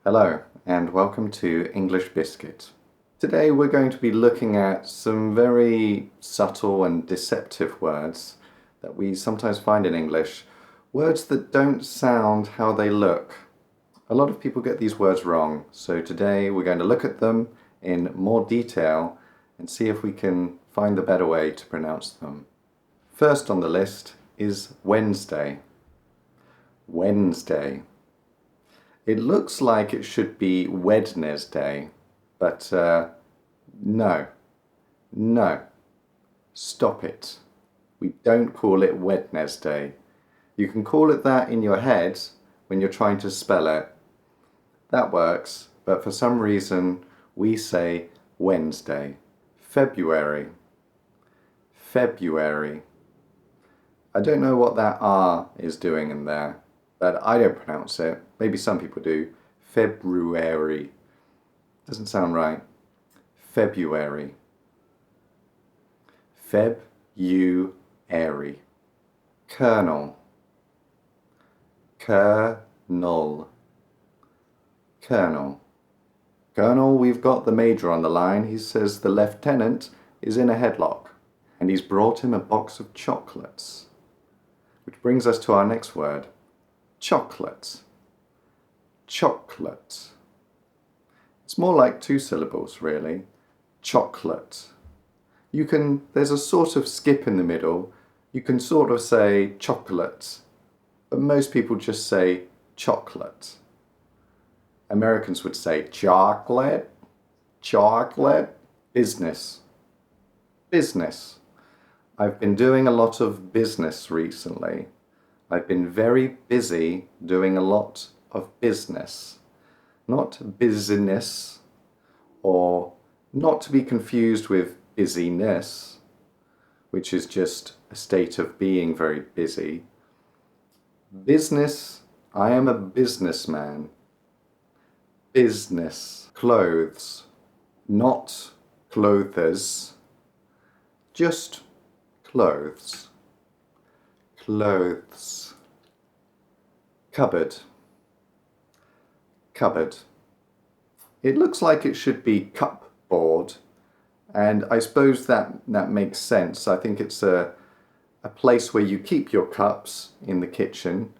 Hello and welcome to English Biscuit. Today we're going to be looking at some very subtle and deceptive words that we sometimes find in English, words that don't sound how they look. A lot of people get these words wrong, so today we're going to look at them in more detail and see if we can find the better way to pronounce them. First on the list is Wednesday. Wednesday. It looks like it should be Wednesday, but no, stop it. We don't call it Wednesday. You can call it that in your head when you're trying to spell it. That works, but for some reason we say Wednesday. February. February. I don't know what that R is doing in there, but I don't pronounce it. Maybe some people do. February. Doesn't sound right. February. Feb-u-airy. Kernel. Kernel. Kernel. Colonel, we've got the major on the line. He says the lieutenant is in a headlock and he's brought him a box of chocolates. Which brings us to our next word. Chocolate. Chocolate. It's more like two syllables, really. Chocolate. There's a sort of skip in the middle. You can sort of say chocolate, but most people just say chocolate. Americans would say chocolate, chocolate, business, business. I've been doing a lot of business recently. I've been very busy doing a lot of business. Not business, or not to be confused with busyness, which is just a state of being very busy. Business, I am a businessman. Business, clothes, not clothes, just clothes. Clothes. Cupboard. Cupboard. It looks like it should be cupboard, and I suppose that makes sense. I think it's a place where you keep your cups in the kitchen,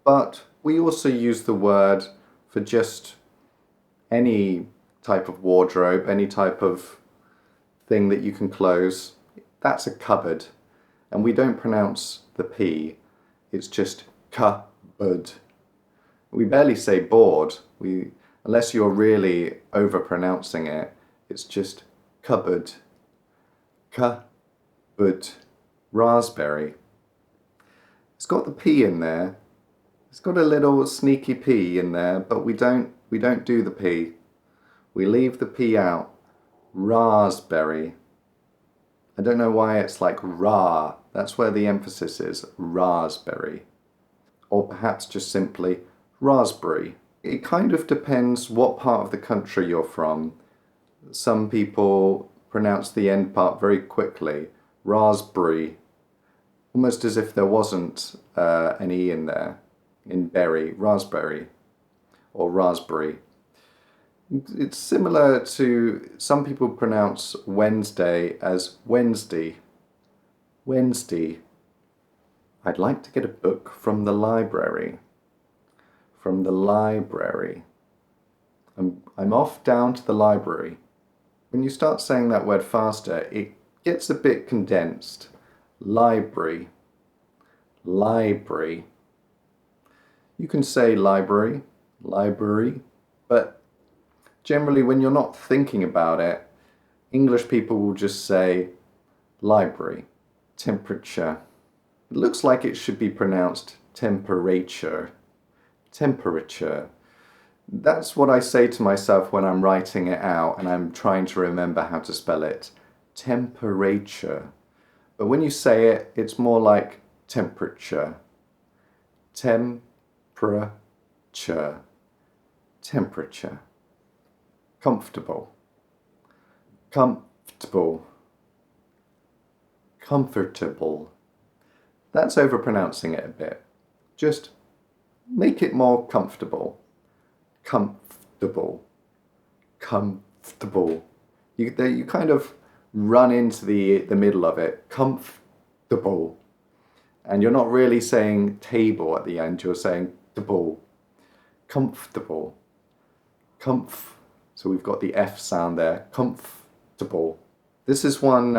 but we also use the word for just any type of wardrobe, any type of thing that you can close. That's a cupboard. And we don't pronounce the P, it's just cupboard. We barely say board. Unless you're really over-pronouncing it, it's just cupboard. Cupboard. Raspberry. It's got the P in there. It's got a little sneaky P in there, but we don't do the P. We leave the P out. Raspberry. I don't know why it's like ra. That's where the emphasis is. Raspberry. Or perhaps just simply raspberry. It kind of depends what part of the country you're from. Some people pronounce the end part very quickly. Raspberry. Almost as if there wasn't an E in there. In berry. Raspberry. Or raspberry. It's similar to, some people pronounce Wednesday as Wednesday. Wednesday. I'd like to get a book from the library. From the library. I'm off down to the library. When you start saying that word faster, it gets a bit condensed. Library. Library. You can say library, library, but generally, when you're not thinking about it, English people will just say library. Temperature. It looks like it should be pronounced temperature. Temperature. That's what I say to myself when I'm writing it out and I'm trying to remember how to spell it. Temperature. But when you say it, it's more like temperature. Temperature. Temperature. Comfortable. Comfortable. Comfortable. That's overpronouncing it a bit. Just make it more comfortable. Comfortable. comfortable. You kind of run into the middle of it, comfortable. And you're not really saying table at the end, you're saying table, comfortable, comf. So we've got the F sound there, comfortable. This is one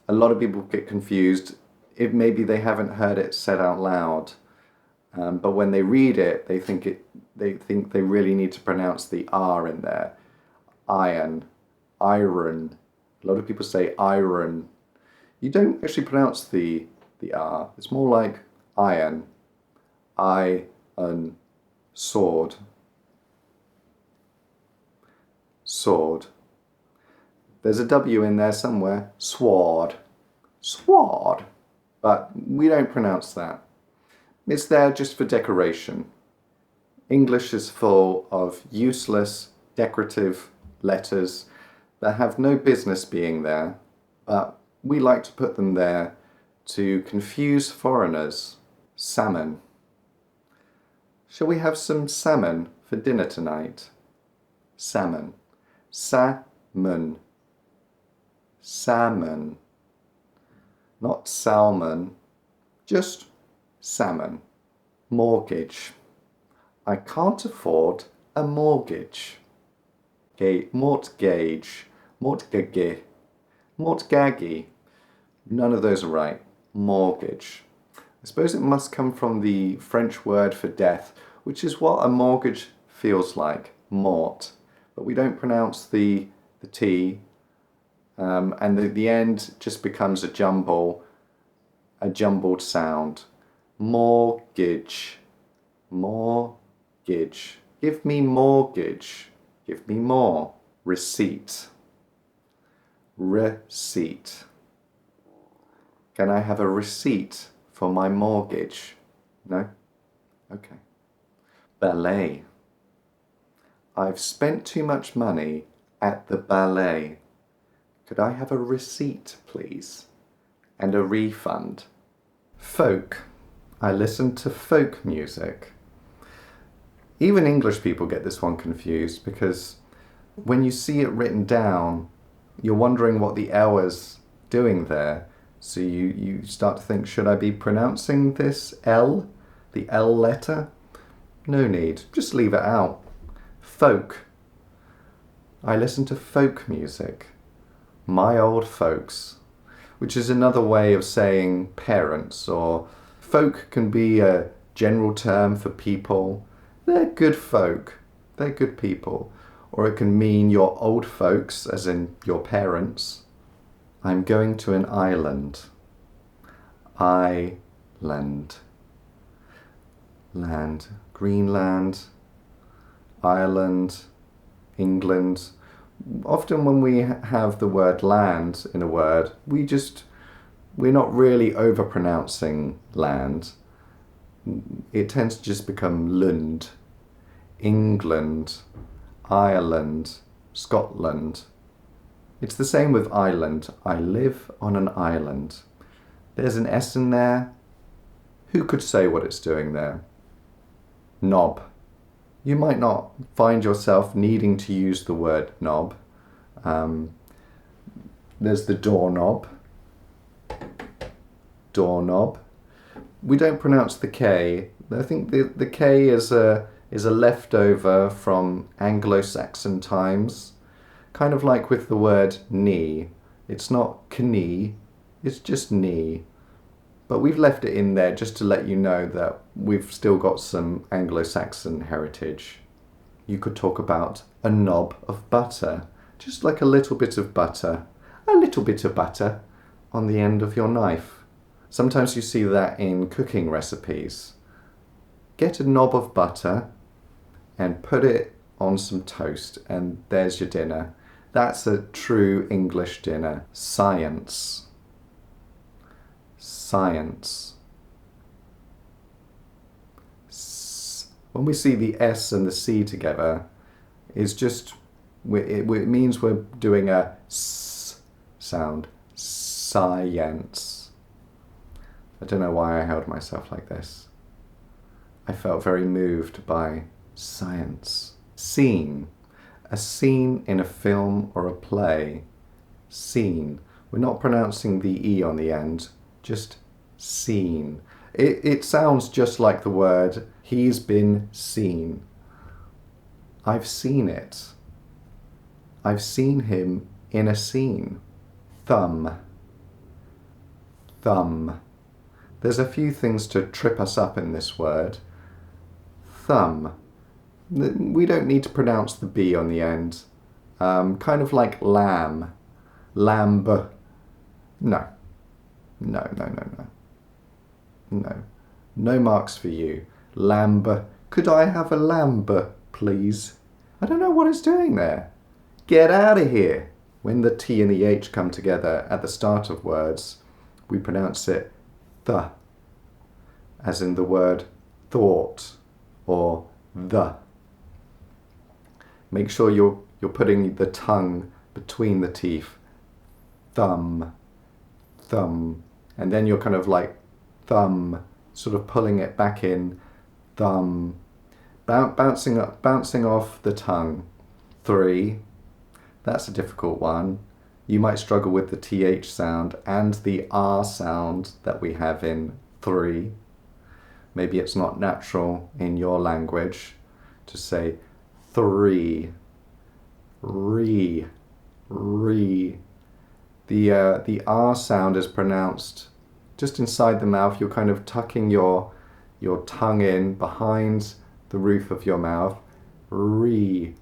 a lot of people get confused if maybe they haven't heard it said out loud. But when they read it, they think they really need to pronounce the R in there. Iron, iron. A lot of people say iron. You don't actually pronounce the R. It's more like iron, iron, sword, sword. There's a W in there somewhere. Sword, sword. But we don't pronounce that. It's there just for decoration. English is full of useless, decorative letters that have no business being there, but we like to put them there to confuse foreigners. Salmon. Shall we have some salmon for dinner tonight? Salmon. Salmon. Salmon. Not salmon, just salmon. Mortgage. I can't afford a mortgage. Mortgage. Mortgage. Mortgaggy. None of those are right. Mortgage. I suppose it must come from the French word for death, which is what a mortgage feels like. Mort. But we don't pronounce the T, and the end just becomes a jumbled sound. Mortgage. Mortgage. Give me mortgage. Give me more. Receipt. Receipt. Can I have a receipt for my mortgage? No? Okay. Ballet. I've spent too much money at the ballet. Could I have a receipt, please? And a refund. Folk. I listen to folk music. Even English people get this one confused because when you see it written down, you're wondering what the L is doing there. So you start to think, should I be pronouncing this L? The L letter? No need, just leave it out. Folk. I listen to folk music. My old folks, which is another way of saying parents, or folk can be a general term for people. They're good folk. They're good people. Or it can mean your old folks, as in your parents. I'm going to an island. Island. Land. Greenland. Ireland. England. Often when we have the word land in a word, we're not really overpronouncing land. It tends to just become Lund, England, Ireland, Scotland. It's the same with island. I live on an island. There's an S in there. Who could say what it's doing there? Knob. You might not find yourself needing to use the word knob. There's the doorknob. Doorknob. We don't pronounce the K. I think the K is a leftover from Anglo-Saxon times. Kind of like with the word knee. It's not knee, it's just knee. But we've left it in there just to let you know that we've still got some Anglo-Saxon heritage. You could talk about a knob of butter, just like a little bit of butter, on the end of your knife. Sometimes you see that in cooking recipes. Get a knob of butter and put it on some toast, and there's your dinner. That's a true English dinner. Science. Science. When we see the S and the C together, it means we're doing a S sound. Science. I don't know why I held myself like this. I felt very moved by science. scene. A scene in a film or a play. Scene. We're not pronouncing the E on the end, just seen. It sounds just like the word he's been seen. I've seen it. I've seen him in a scene. Thumb. Thumb. There's a few things to trip us up in this word. Thumb. We don't need to pronounce the B on the end. Kind of like lamb. Lamb. No. No, no, no, no. No. No marks for you. Lamb. Could I have a lamb, please? I don't know what it's doing there. Get out of here. When the T and the H come together at the start of words, we pronounce it the, as in the word thought or the. Make sure you're putting the tongue between the teeth. Thumb, thumb. And then you're kind of like thumb, sort of pulling it back in. Thumb. Bouncing off the tongue. 3. That's a difficult one. You might struggle with the TH sound and the R sound that we have in 3. Maybe it's not natural in your language to say 3. Re. The R sound is pronounced just inside the mouth. You're kind of tucking your tongue in behind the roof of your mouth. Re.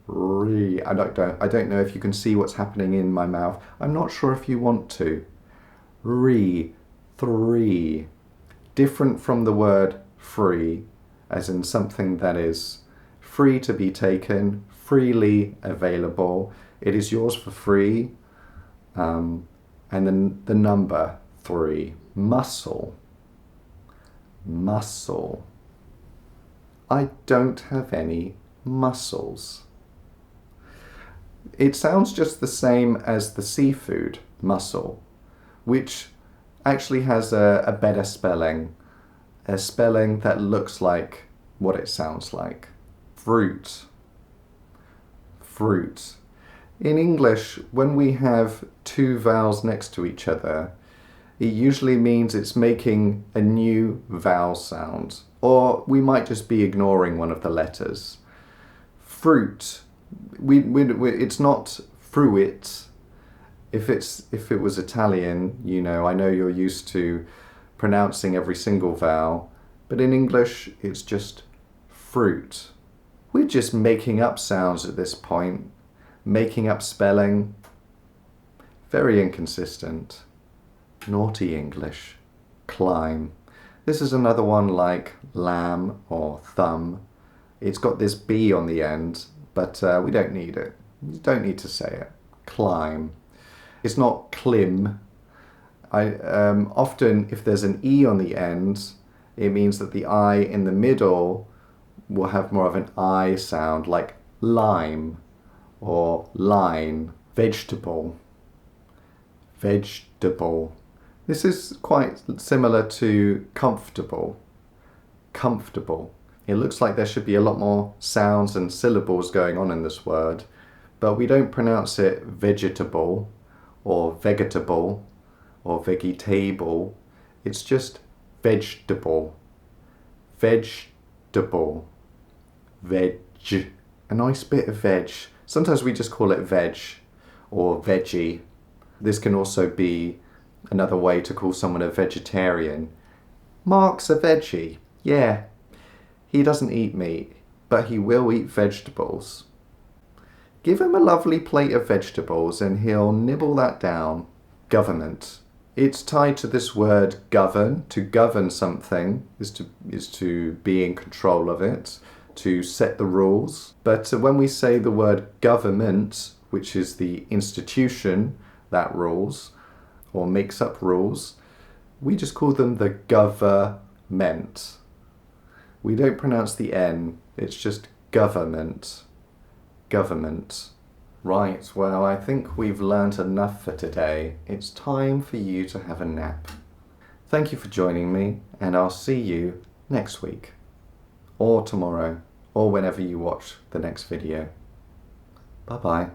I don't know if you can see what's happening in my mouth. I'm not sure if you want to. 3. Different from the word free, as in something that is free to be taken, freely available. It is yours for free. And then the number 3. Muscle. I don't have any muscles. It sounds just the same as the seafood, mussel, which actually has a better spelling. A spelling that looks like what it sounds like. Fruit. In English, when we have 2 vowels next to each other, it usually means it's making a new vowel sound, or we might just be ignoring one of the letters. Fruit. It's not fruit. If it was Italian, I know you're used to pronouncing every single vowel, but in English it's just fruit. We're just making up sounds at this point, making up spelling. Very inconsistent. Naughty English. Climb. This is another one like lamb or thumb. It's got this B on the end, but we don't need it. You don't need to say it. Climb. It's not clim. Often, if there's an E on the end, it means that the I in the middle will have more of an I sound, like lime or line. Vegetable. This is quite similar to comfortable. It looks like there should be a lot more sounds and syllables going on in this word, but we don't pronounce it vegetable or vegetable or vegetable. It's just vegetable. Veg. A nice bit of veg. Sometimes we just call it veg or veggie. This can also be another way to call someone a vegetarian. Mark's a veggie. Yeah, he doesn't eat meat, but he will eat vegetables. Give him a lovely plate of vegetables and he'll nibble that down. Government. It's tied to this word govern. To govern something is to be in control of it, to set the rules. But when we say the word government, which is the institution that rules or makes up rules, we just call them the government. We don't pronounce the N, it's just government. Right, well, I think we've learnt enough for today. It's time for you to have a nap. Thank you for joining me, and I'll see you next week, or tomorrow, or whenever you watch the next video. Bye bye.